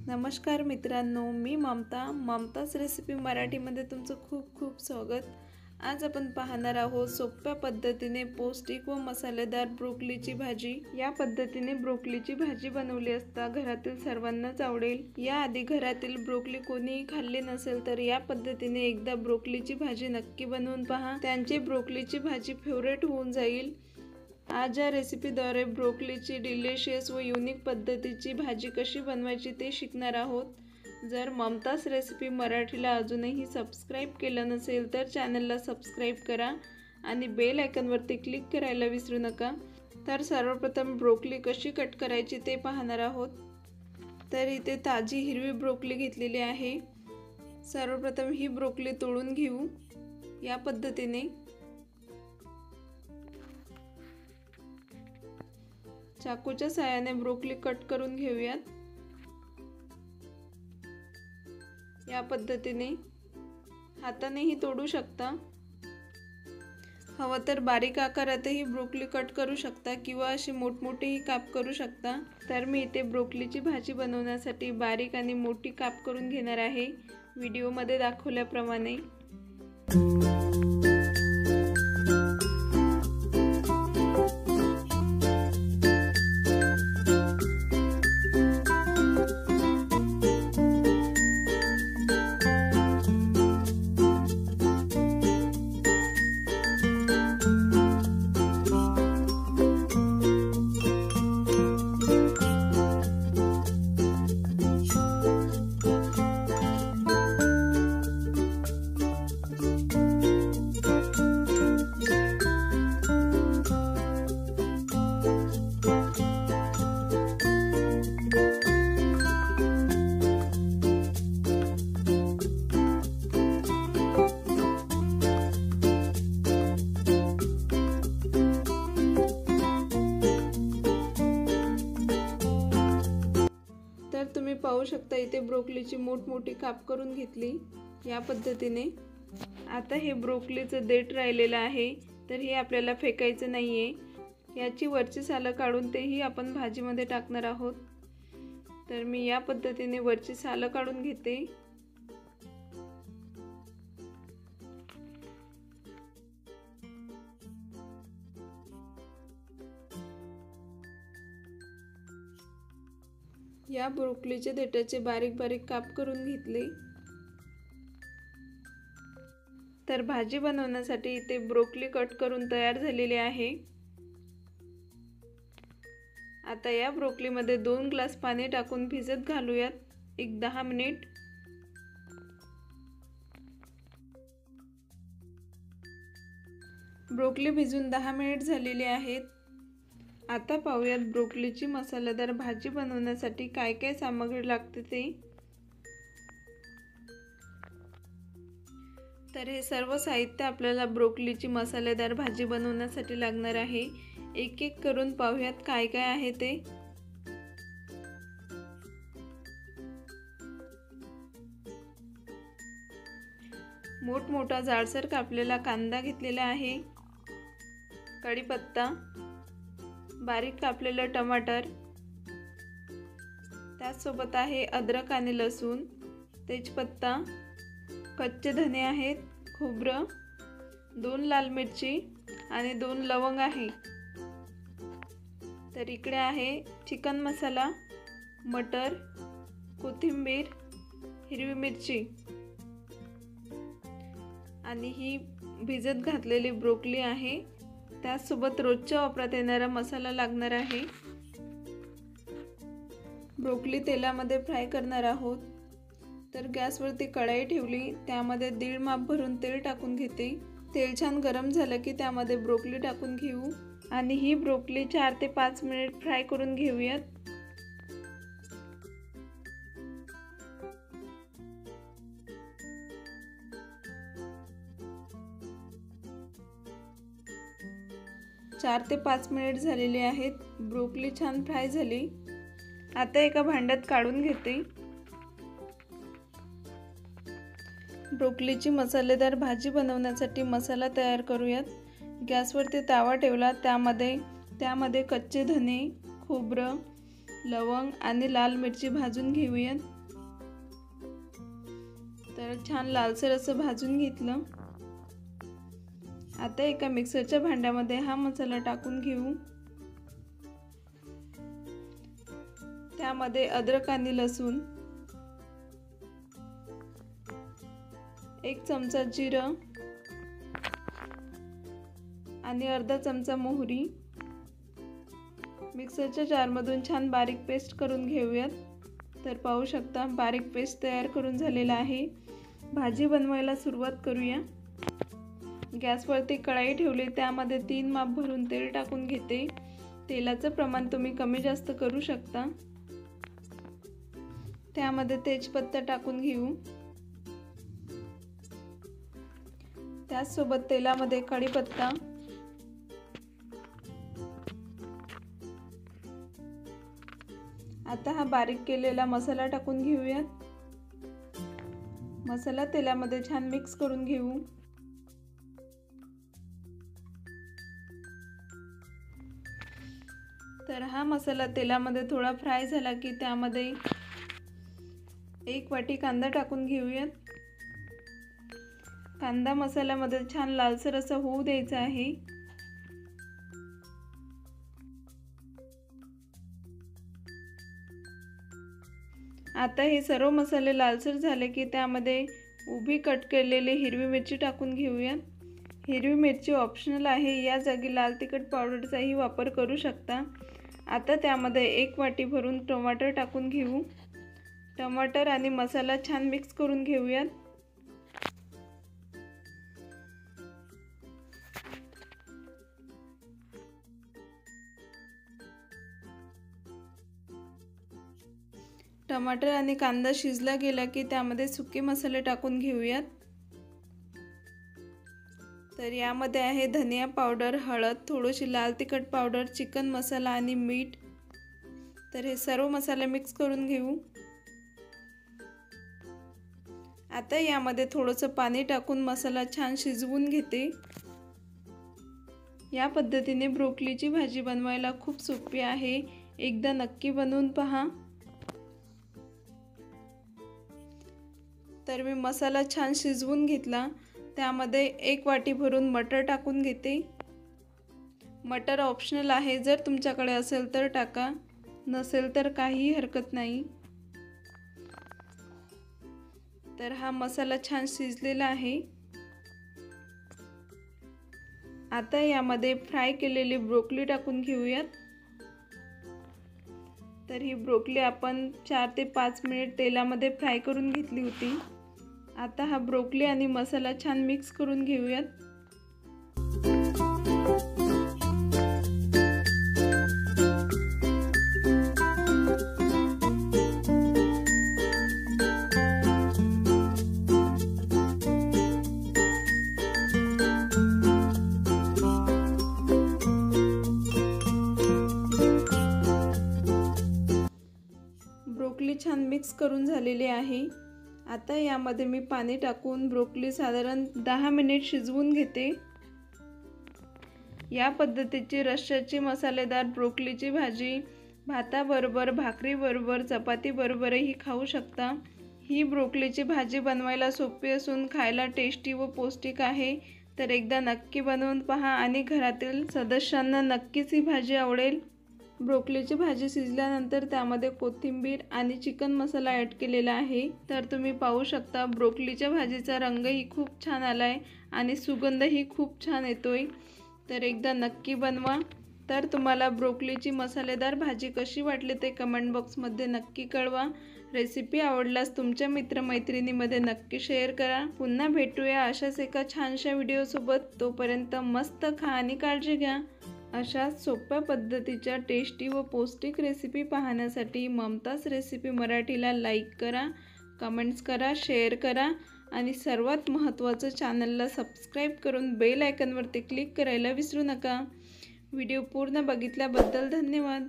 नमस्कार मित्रांनो, मी ममताच रेसिपी मराठीमध्ये तुमचं खूप खूप स्वागत। आज आपण पाहणार आहोत सोप्या पद्धतीने पौष्टिक व मसालेदार ब्रोकोलीची भाजी। या पद्धतीने ब्रोकोलीची भाजी बनवली असता घरातील सर्वांनाच आवडेल। याआधी घरातील ब्रोकोली कोणीही खाल्ले नसेल तर या पद्धतीने एकदा ब्रोकोलीची भाजी नक्की बनवून पहा, त्यांची ब्रोकोलीची भाजी फेवरेट होऊन जाईल। आज या रेसिपीद्वारे ब्रोकोलीची डिलिशियस व युनिक पद्धतीची भाजी कशी बनवायची ते शिकणार आहोत। जर ममतास रेसिपी मराठीला अजूनही सबस्क्राइब केलं नसेल तर चॅनलला सबस्क्राइब करा आणि बेल आयकॉनवरती क्लिक करायला विसरू नका। तर सर्वप्रथम ब्रोकोली कशी कट करायची ते पाहणार आहोत। तर इथे ताजी हिरवी ब्रोकोली घेतलेली आहे। सर्वप्रथम ही ब्रोकोली तोडून घेऊ। या पद्धतीने चाकूच्या साहाय्याने ब्रोकोली कट करून घेऊयात। या पद्धतीने हातानेही तोडू शकता, हवं तर बारीक आकारातही ब्रोकोली कट करू शकता किंवा अशी मोठमोठीही काप करू शकता। तर मी इथे ब्रोकोलीची भाजी बनवण्यासाठी बारीक आणि मोठी काप करून घेणार आहे, व्हिडिओमध्ये दाखवल्याप्रमाणे। तर तुम्ही पाहू शकता इथे ब्रोकोलीची मोठी काप करून घेतली या पद्धतीने। आता हे ब्रोकोलीचं देठ राहिलेलं आहे, तर हे आपल्याला फेकायचं नाहीये। याची वरची सालं काढून तेही आपण भाजीमध्ये टाकणार आहोत। तर मी या पद्धतीने वरची सालं काढून घेते। या ब्रोकोलीचे देठाचे बारीक बारीक काप करून घेतले। तर भाजी बनवण्यासाठी इथे ब्रोकोली कट करून तयार झालेली आहे। आता या ब्रोकोलीमध्ये 2 ग्लास पाणी टाकून भिजत घालूयात 10 मिनिट। ब्रोकोली भिजून 10 मिनिट झालेली आहेत। आता पाहूयात ब्रोकोलीची मसालेदार भाजी बनवण्यासाठी काय काय सामग्री लागते ते। तर हे सर्व साहित्य आपल्याला ब्रोकोलीची मसालेदार भाजी बनवण्यासाठी लागणार आहे। एक एक करून पाहूयात काय काय आहे ते। मोठमोठा जाडसर कापलेला कांदा घेतलेला आहे, कढीपत्ता, बारीक कापलेलं टमाटर, त्यासोबत आहे अद्रक आणि लसूण, तेजपत्ता, कच्चे धने आहेत, खोबरं, 2 लाल मिरची आणि 2 लवंग आहे। तर इकडे आहे चिकन मसाला, मटर, कोथिंबीर, हिरवी मिरची आणि ही भिजत घातलेली ब्रोकोली आहे। त्यासोबत रोजच्या वापरात येणारा मसाला लागणार आहे। ब्रोकोली तेलामध्ये फ्राय करणार आहोत। तर गॅसवरती कढाई ठेवली, त्यामध्ये 1.5 माप भरून तेल टाकून घेते। तेल छान गरम झालं की त्यामध्ये ब्रोकोली टाकून घेऊ आणि ही ब्रोकोली 4 ते 5 मिनिट फ्राय करून घेऊयात। चार ते 5 मिनिट झालेले आहेत। ब्रोकोली छान फ्राय झाली। आता एका भांड्यात काढून घेते। ब्रोकोलीची मसालेदार भाजी बनवण्यासाठी मसाला तयार करूयात। गॅसवरती तवा ठेवला, त्यामध्ये कच्चे धने, खोबरं, लवंग आणि लाल मिरची भाजून घेऊयात। तर छान लालसर असं भाजून घेतलं। आता एका मिक्सरच्या भांड्यामध्ये हा मसाला टाकून घेऊ। त्यामध्ये अद्रक आणि लसूण, 1 चमचा जिरं आणि अर्धा चमचा मोहरी मिक्सरच्या जारमधून छान बारीक पेस्ट करून घेऊयात। तर पाहू शकता बारीक पेस्ट तयार करून झालेला आहे। भाजी बनवायला सुरुवात करूया। गॅसवरती कढाई ठेवली, त्यामध्ये 3 माप भरून तेल टाकून घेते। तेलाचं प्रमाण तुम्ही कमी जास्त करू शकता। त्यामध्ये तेजपत्ता टाकून घेऊ। त्याचसोबत तेलामध्ये कढीपत्ता, आता हा बारीक केलेला मसाला टाकून घेऊयात। मसाला तेलामध्ये छान मिक्स करून घेऊ। तर हा मसाला तेलामध्ये थोडा फ्राय झाला की त्यामध्ये 1 वाटी कांदा टाकून घेऊयात। कांदा मसाल्यामध्ये छान लालसर असा होऊ द्यायचा आहे। आता हे सर्व मसाले लालसर झाले की त्यामध्ये उभी कट केलेली हिरवी मिरची टाकून घेऊयात। हिरवी मिरची ऑप्शनल आहे, या जागी लाल तिखट पावडरचाही वापर करू शकता। आता त्यामध्ये 1 वाटी भरून टमाटर टाकून घेऊ। टमाटर आणि मसाला छान मिक्स करून घेऊयात। टमाटर आणि कांदा शिजला गेला की त्यामध्ये सुके मसाले टाकून घेऊयात। तर यामध्ये आहे धनिया पावडर, हळद, थोडीशी लाल तिखट पावडर, चिकन मसाला आणि मीठ। तर हे सर्व मसाले मिक्स करून घेऊ। आता यामध्ये थोडंसं पाणी टाकून मसाला छान शिजवून घेते। या पद्धतीने ब्रोकोलीची भाजी बनवायला खूप सोपी आहे, एकदा नक्की बनवून पहा। तर मी मसाला छान शिजवून घेतला। त्यामध्ये 1 वाटी भरून मटर टाकून घेते। मटर ऑप्शनल आहे, जर तुमच्याकडे असेल तर टाका, नसेल तर काही हरकत नाही। तर हा मसाला छान शिजलेला आहे। आता यामध्ये फ्राय केलेली ब्रोकोली टाकून घेऊयात। तर ही ब्रोकोली आपण 4 ते 5 मिनिट तेलामध्ये फ्राय करून घेतली होती। आता हा ब्रोकोली आणि मसाला छान मिक्स करून घेऊयात। ब्रोकोली छान मिक्स करून झालेली आहे। आता यामध्ये मी पाणी टाकून ब्रोकोली साधारण 10 मिनिट शिजवून घेते। या पद्धतीची रश्श्याची मसालेदार ब्रोकोलीची भाजी भाताबरोबर, भाकरीबरोबर, चपातीबरोबरही खाऊ शकता। ही ब्रोकोलीची भाजी बनवायला सोपी असून खायला टेस्टी व पौष्टिक आहे। तर एकदा नक्की बनवून पहा आणि घरातील सदस्यांना नक्कीच ही भाजी आवडेल। ब्रोकोलीची भाजी शिजल्यानंतर त्यामध्ये कोथिंबीर आणि चिकन मसाला ॲड केलेला आहे। तर तुम्ही पाहू शकता ब्रोकोलीच्या भाजीचा रंगही खूप छान आलाय आणि सुगंधही खूप छान येतोय। तर एकदा नक्की बनवा। तर तुम्हाला ब्रोकोलीची मसालेदार भाजी कशी वाटली ते कमेंट बॉक्समध्ये नक्की कळवा। रेसिपी आवडल्यास तुमच्या मित्रमैत्रिणींमध्ये नक्की शेअर करा। पुन्हा भेटूया अशाच एका छानशा व्हिडिओसोबत। तोपर्यंत मस्त खा आणि काळजी घ्या। अशाच सोप्या पद्धतीच्या टेस्टी व पौष्टिक रेसिपी पाहण्यासाठी ममताज रेसिपी मराठीला लाईक करा, कमेंट्स करा, शेअर करा आणि सर्वात महत्त्वाचं चॅनलला सबस्क्राईब करून बेल आयकॉनवरती क्लिक करायला विसरू नका। व्हिडिओ पूर्ण बघितल्याबद्दल धन्यवाद।